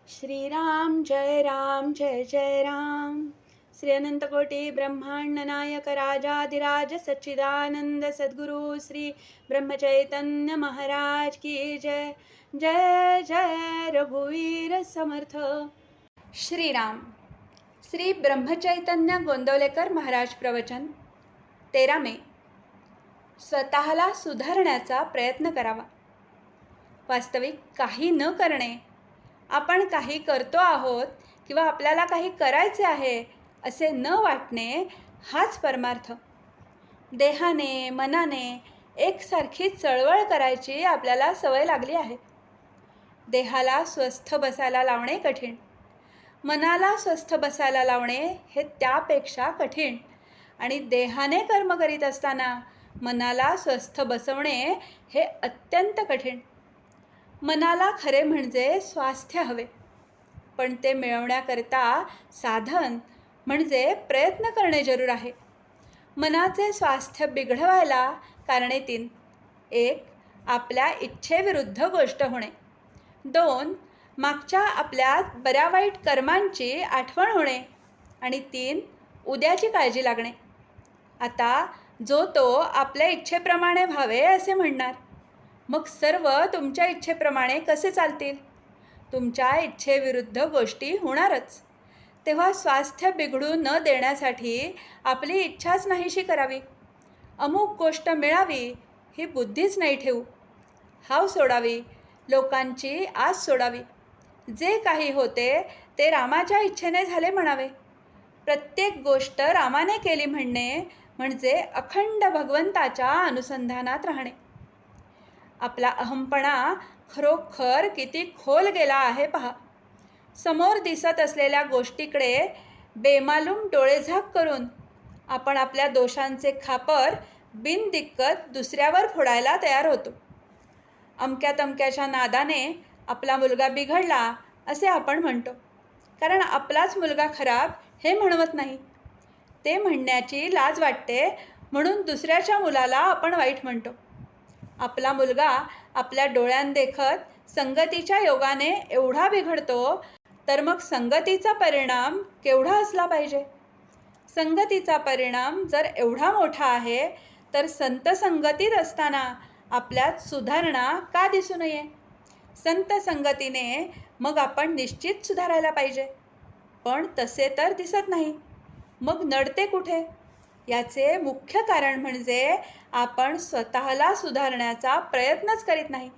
श्रीराम जय जय राम. श्री अनंतकोटी ब्रह्मांड नायक राजाधिराज सच्चिदानंद सद्गुरु श्री ब्रह्मचैतन्य महाराज की जय. जय जय रघुवीर समर्थ. श्रीराम. श्री ब्रह्मचैतन्य गोंदवलेकर महाराज प्रवचन. 13 मे. स्वतःला सुधारण्याचा प्रयत्न करावा. वास्तविक काही न करणे, आपण काही करतो आहोत किंवा आपल्याला काही करायचे आहे असे न वाटणे हाच परमार्थ. देहाने मनाने एकसारखी चळवळ करायची आपल्याला सवय लागली आहे. देहाला स्वस्थ बसायला लावणे कठीण, मनाला स्वस्थ बसायला लावणे हे त्यापेक्षा कठीण, आणि देहाने कर्म करीत असताना मनाला स्वस्थ बसवणे हे अत्यंत कठीण. मनाला खरे म्हणजे स्वास्थ्य हवे, पण ते मिळवण्याकरिता साधन म्हणजे प्रयत्न करणे जरूर आहे. मनाचे स्वास्थ्य बिघडवायला कारणे 3. 1. आपल्या इच्छेविरुद्ध गोष्ट होणे. 2. मागच्या आपल्या बऱ्या वाईट कर्मांची आठवण होणे. आणि 3. उद्याची काळजी लागणे. आता जो तो आपल्या इच्छेप्रमाणे व्हावे असे म्हणणार, मग सर्व तुमच्या इच्छेप्रमाणे कसे चालतील? तुमच्या इच्छेविरुद्ध गोष्टी होणारच. तेव्हा स्वास्थ्य बिघडू न देण्यासाठी आपली इच्छाच नाहीशी करावी. अमुक गोष्ट मिळावी ही बुद्धीच नाही ठेवू. हाव सोडावी, लोकांची आस सोडावी. जे काही होते ते रामाच्या इच्छेने झाले म्हणावे. प्रत्येक गोष्ट रामाने केली म्हणणे म्हणजे अखंड भगवंताच्या अनुसंधानात राहणे. आपला अहंपणा खरोखर किती खोल गेला आहे पहा. समोर दिसत असलेल्या गोष्टीकडे बेमालूम डोळेझाक करून आपण आपल्या दोषांचे खापर बिनदिक्कत दुसऱ्यावर फोडायला तयार होतो. अमक्या तमक्याच्या नादाने आपला मुलगा बिघडला असे आपण म्हणतो, कारण आपलाच मुलगा खराब हे म्हणवत नाही. ते म्हणण्याची लाज वाटते म्हणून दुसऱ्याच्या मुलाला आपण वाईट म्हणतो. आपला मुलगा आपल्या डोळ्यांदेखत संगतीच्या योगाने एवढा बिघडतो, तर मग संगतीचा परिणाम केवढा असला पाहिजे? संगतीचा परिणाम जर एवढा मोठा आहे, तर संत संगतीत असताना आपल्यात सुधारणा का दिसू नये? संत संगतीने मग आपण निश्चित सुधारायला पाहिजे, पण तसे तर दिसत नाही. मग नडते कुठे? याचे मुख्य कारण म्हणजे आपण स्वतःला सुधारण्याचा प्रयत्नच करीत नाही.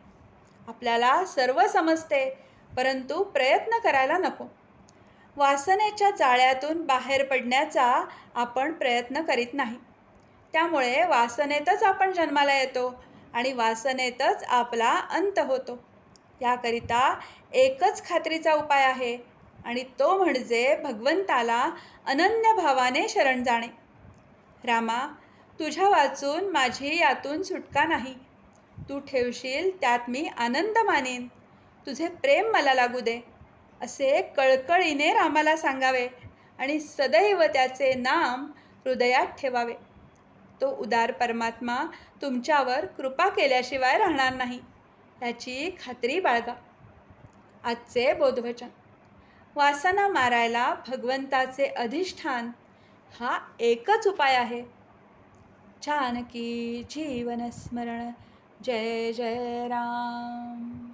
आपल्याला सर्व समजते, परंतु प्रयत्न करायला नको. वासनेच्या जाळ्यातून बाहेर पडण्याचा आपण प्रयत्न करीत नाही. त्यामुळे वासनेतच आपण जन्माला येतो आणि वासनेतच आपला अंत होतो. याकरिता एकच खात्रीचा उपाय आहे, आणि तो म्हणजे भगवंताला अनन्य भावाने शरण जाणे. रामा, तुझ्या वाचून माझी यातून सुटका नाही. तू ठेवशील त्यात मी आनंद मानेन. तुझे प्रेम मला लागू दे, असे कळकळीने रामाला सांगावे आणि सदैव त्याचे नाम हृदयात ठेवावे. तो उदार परमात्मा तुमच्यावर कृपा केल्याशिवाय राहणार नाही, याची खात्री बाळगा. आजचे बोधवचन. वासना मारायला भगवंताचे अधिष्ठान हा एकच उपाय आहे. जानकी जीवन स्मरण. जय जय राम.